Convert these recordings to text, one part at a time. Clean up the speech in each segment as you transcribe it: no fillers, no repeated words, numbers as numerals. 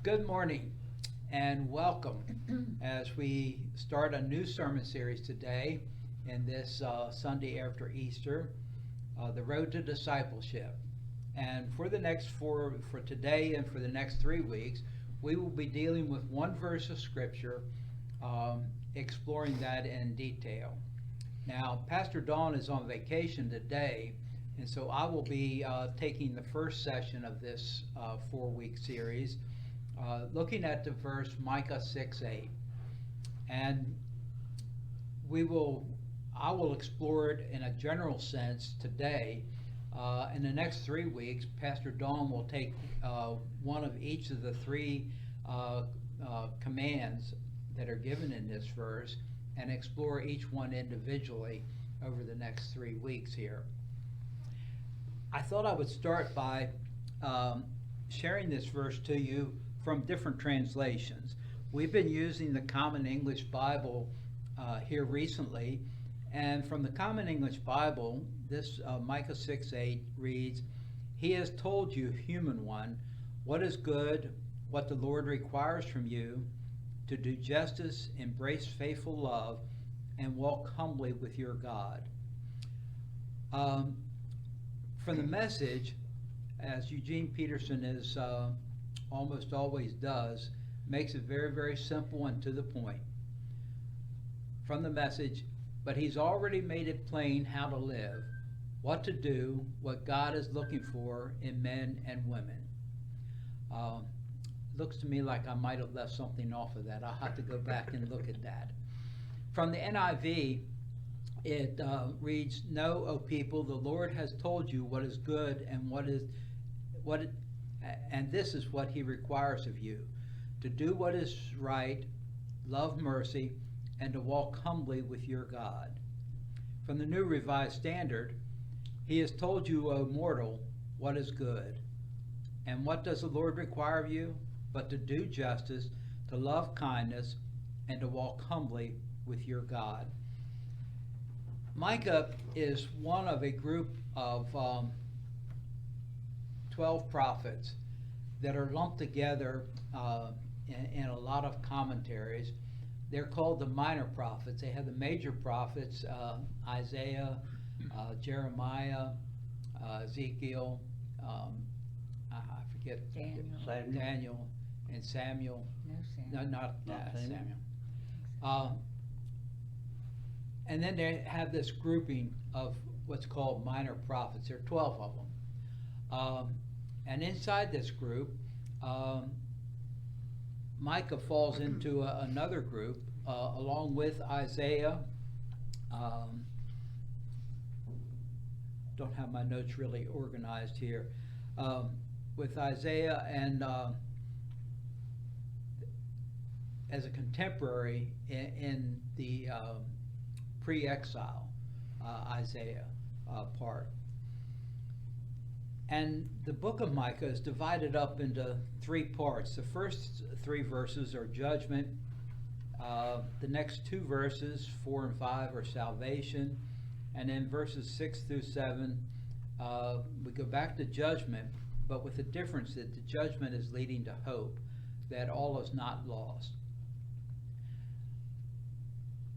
Good morning and welcome as we start a new sermon series today in this Sunday after Easter, The Road to Discipleship. And for today and for the next 3 weeks, we will be dealing with one verse of Scripture, exploring that in detail. Now, Pastor Dawn is on vacation today, and so I will be taking the first session of this 4-week series, looking at the verse Micah 6:8, and I will explore it in a general sense today. In the next 3 weeks, Pastor Dawn will take one of each of the three commands that are given in this verse and explore each one individually over the next 3 weeks here. I thought I would start by sharing this verse to you from different translations. We've been using the Common English Bible here recently, and from the Common English Bible, this Micah 6:8 reads, "He has told you, human one, what is good, what the Lord requires from you, to do justice, embrace faithful love, and walk humbly with your God." From the Message, as Eugene Peterson is almost always does, makes it very, very simple and to the point. From the Message, but he's already made it plain how to live, what to do, what God is looking for in men and women. Looks to me like I might have left something off of that. I'll have to go back and look at that. From the NIV, it reads, "Know, O people, the Lord has told you what is good and this is what he requires of you, to do what is right, love mercy, and to walk humbly with your God." From the New Revised Standard, "He has told you, O mortal, what is good. And what does the Lord require of you? But to do justice, to love kindness, and to walk humbly with your God." Micah is one of a group of 12 prophets that are lumped together in a lot of commentaries. They're called the minor prophets. They have the major prophets, Isaiah, Jeremiah, Ezekiel, I forget, Daniel and Samuel. No, not Samuel. And then they have this grouping of what's called minor prophets. There are 12 of them. And inside this group, Micah falls into another group, along with Isaiah. Don't have my notes really organized here. With Isaiah and as a contemporary in the pre-exile Isaiah part. And the book of Micah is divided up into 3 parts. The first 3 verses are judgment. The next 2 verses, 4 and 5, are salvation. And then verses 6 through 7, we go back to judgment, but with the difference that the judgment is leading to hope, that all is not lost.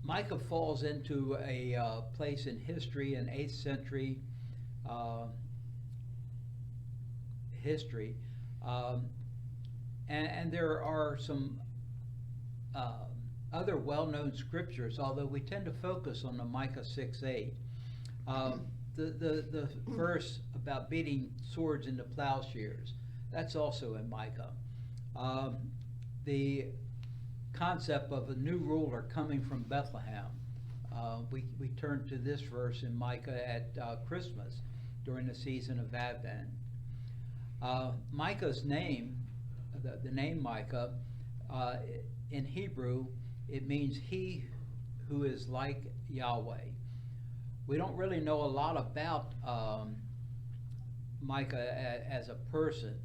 Micah falls into a place in history, in 8th century history, and there are some other well-known scriptures, although we tend to focus on the Micah 6:8. The verse about beating swords into plowshares, that's also in Micah. The concept of a new ruler coming from Bethlehem, we turn to this verse in Micah at Christmas during the season of Advent. Micah's name, the name Micah, in Hebrew, it means he who is like Yahweh. We don't really know a lot about Micah as a person.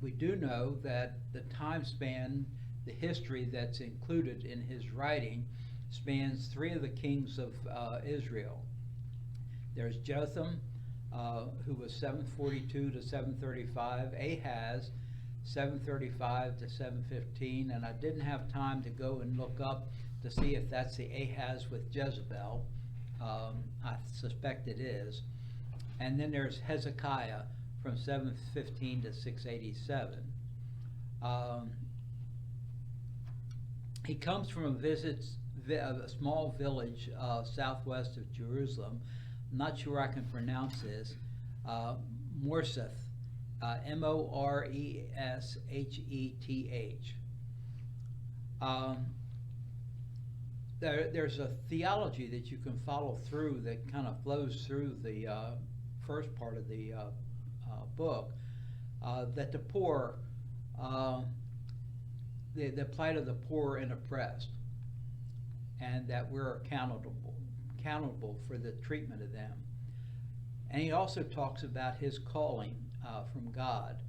We do know that the time span, the history that's included in his writing, spans 3 of the kings of Israel. There's Jotham, who was 742 to 735, Ahaz, 7:35 to 7:15, and I didn't have time to go and look up to see if that's the Ahaz with Jezebel. I suspect it is. And then there's Hezekiah from 7:15 to 6:87. He comes from a small village southwest of Jerusalem. I'm not sure I can pronounce this. Morseth, Moresheth. There's a theology that you can follow through that kind of flows through the first part of the book, that the poor, the plight of the poor and oppressed, and that we're accountable for the treatment of them. And he also talks about his calling from God.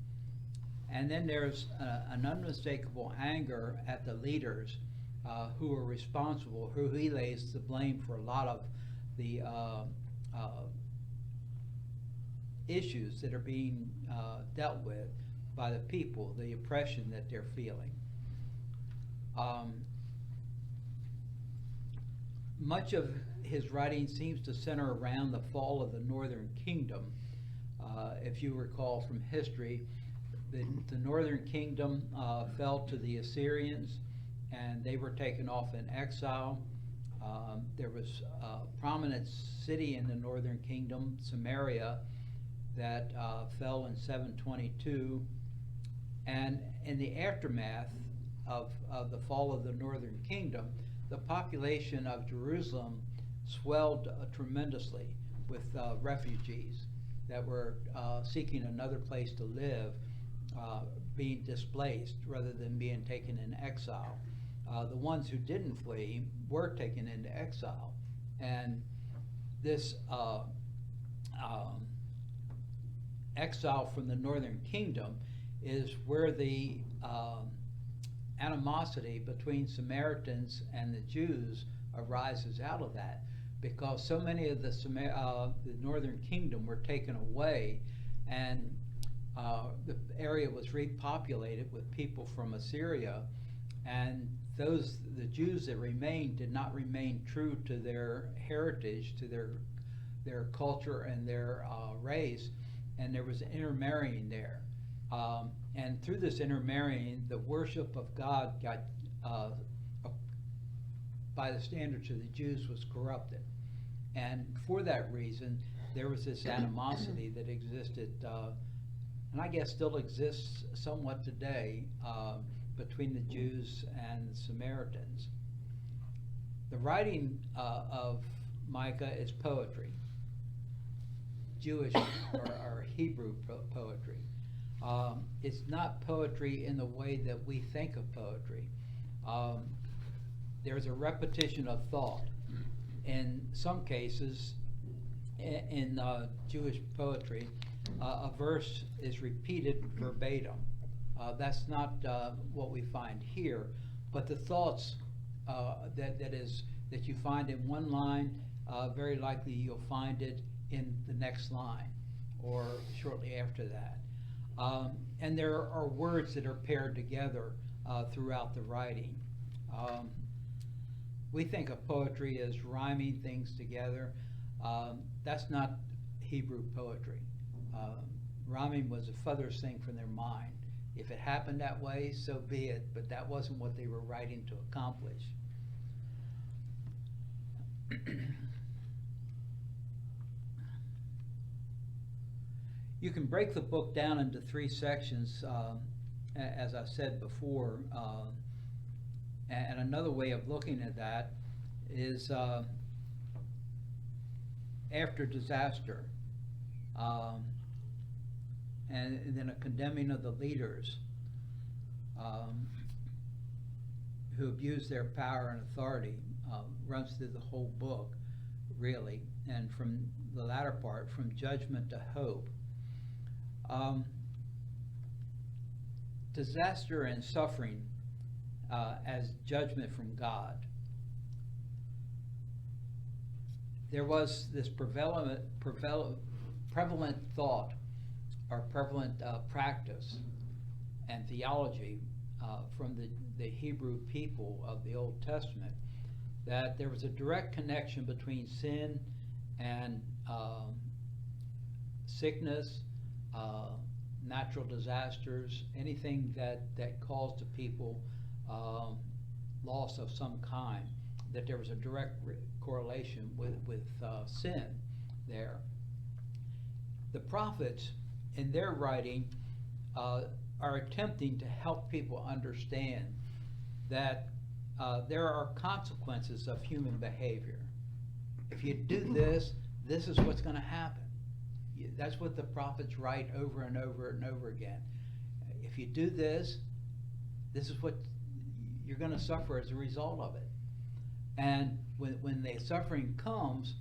And then there's an unmistakable anger at the leaders who are responsible, who he lays the blame for a lot of the issues that are being dealt with by the people, the oppression that they're feeling. Much of his writing seems to center around the fall of the northern kingdom. If you recall from history, the northern kingdom fell to the Assyrians, and they were taken off in exile. There was a prominent city in the northern kingdom, Samaria, that fell in 722. And in the aftermath of the fall of the northern kingdom, the population of Jerusalem swelled tremendously with refugees that were seeking another place to live, being displaced rather than being taken in exile. The ones who didn't flee were taken into exile, and this exile from the northern kingdom is where the animosity between Samaritans and the Jews arises out of that, because so many of the northern kingdom were taken away, and the area was repopulated with people from Assyria, and the Jews that remained did not remain true to their heritage, to their culture and their race, and there was intermarrying there. And through this intermarrying, the worship of God got, by the standards of the Jews, was corrupted. And for that reason, there was this animosity that existed, and I guess still exists somewhat today, between the Jews and the Samaritans. The writing of Micah is poetry, Jewish or Hebrew poetry. It's not poetry in the way that we think of poetry. There's a repetition of thought. In some cases, in Jewish poetry, a verse is repeated verbatim. That's not what we find here, but the thoughts that you find in one line, very likely you'll find it in the next line or shortly after that. And there are words that are paired together throughout the writing. We think of poetry as rhyming things together. That's not Hebrew poetry. Rhyming was the furthest thing from their mind. If it happened that way, so be it, but that wasn't what they were writing to accomplish. You can break the book down into three sections, as I said before, and another way of looking at that is after disaster, and then a condemning of the leaders who abuse their power and authority runs through the whole book, really, and from the latter part, from judgment to hope. Disaster and suffering as judgment from God. There was this prevalent thought or prevalent practice and theology from the Hebrew people of the Old Testament, that there was a direct connection between sin and sickness, natural disasters, anything that caused the people loss of some kind, that there was a direct correlation with sin there. The prophets, in their writing, are attempting to help people understand that there are consequences of human behavior. If you do this, this is what's going to happen. That's what the prophets write over and over and over again. If you do this, this is what you're going to suffer as a result of it. And when the suffering comes,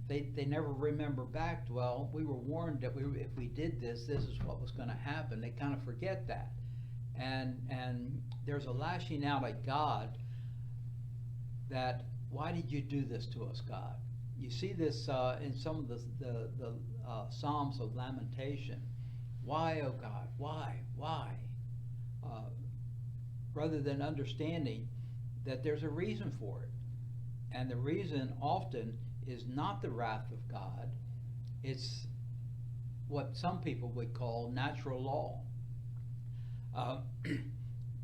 they never remember back to, well, we were warned that if we did this, this is what was going to happen. They kind of forget that. And there's a lashing out at God that, why did you do this to us, God? You see this in some of the Psalms of lamentation. Why, oh God, why? Rather than understanding that there's a reason for it. And the reason often is not the wrath of God, it's what some people would call natural law.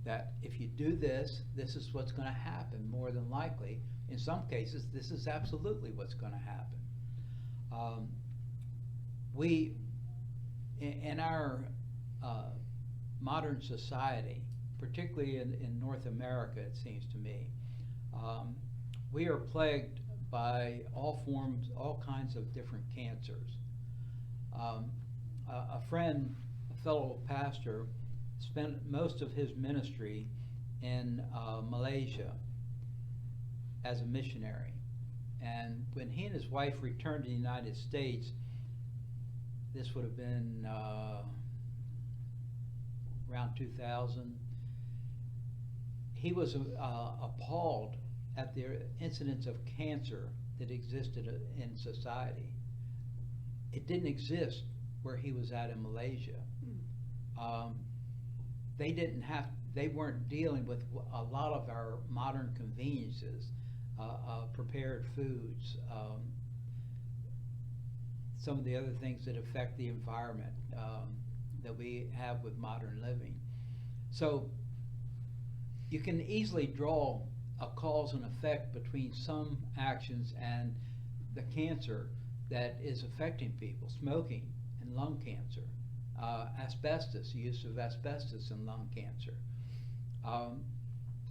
That if you do this, this is what's going to happen, more than likely. In some cases, this is absolutely what's going to happen. We, in our modern society, particularly in North America, it seems to me, we are plagued by all kinds of different cancers. A friend, a fellow pastor, spent most of his ministry in Malaysia as a missionary. And when he and his wife returned to the United States, this would have been around 2000, he was appalled at the incidence of cancer that existed in society. It didn't exist where he was at in Malaysia. They weren't dealing with a lot of our modern conveniences, prepared foods, some of the other things that affect the environment that we have with modern living. So you can easily draw a cause and effect between some actions and the cancer that is affecting people. Smoking and lung cancer, asbestos, use of asbestos in lung cancer.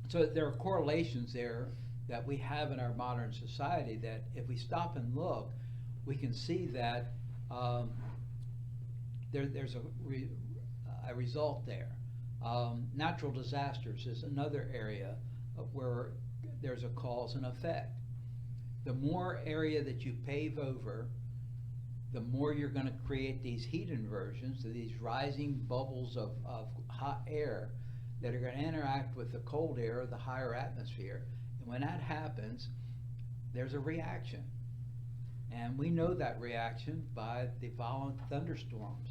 So there are correlations there that we have in our modern society that if we stop and look, we can see that there's a result there. Natural disasters is another area of where there's a cause and effect. The more area that you pave over, the more you're going to create these heat inversions, these rising bubbles of hot air that are going to interact with the cold air of the higher atmosphere. And when that happens, there's a reaction. And we know that reaction by the violent thunderstorms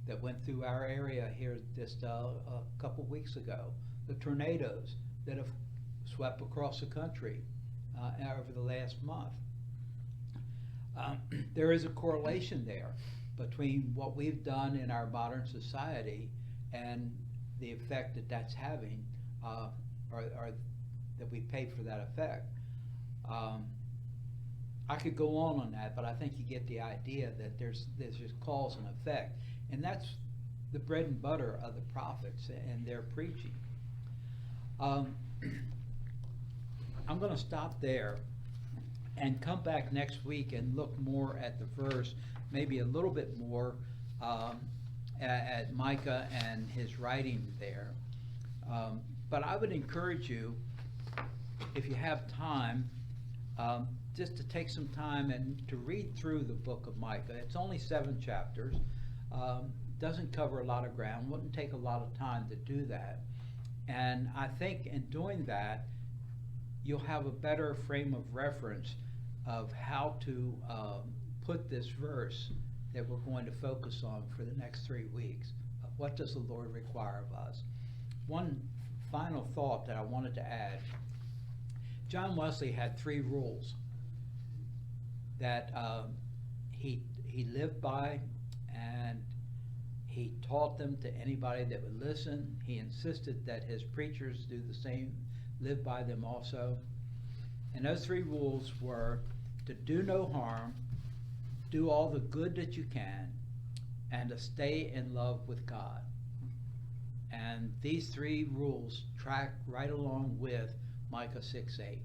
that went through our area here just a couple weeks ago, the tornadoes that have swept across the country over the last month. There is a correlation there between what we've done in our modern society and the effect that that's having, or that we pay for that effect. I could go on that, but I think you get the idea that there's just cause and effect. And that's the bread and butter of the prophets and their preaching. I'm going to stop there and come back next week and look more at the verse, maybe a little bit more at Micah and his writing there. But I would encourage you, if you have time, just to take some time and to read through the book of Micah. It's only 7 chapters. Doesn't cover a lot of ground, wouldn't take a lot of time to do that. And I think in doing that, you'll have a better frame of reference of how to put this verse that we're going to focus on for the next 3 weeks of What does the Lord require of us? One final thought that I wanted to add. John Wesley had 3 rules that he lived by, and he taught them to anybody that would listen. He insisted that his preachers do the same, live by them also. And those 3 rules were to do no harm, do all the good that you can, and to stay in love with God. And these 3 rules track right along with Micah 6:8.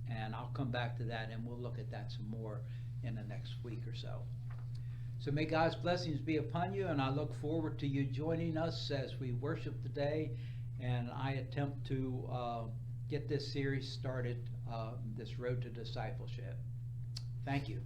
And I'll come back to that, and we'll look at that some more in the next week or so. So may God's blessings be upon you, and I look forward to you joining us as we worship today, and I attempt to get this series started, this road to discipleship. Thank you.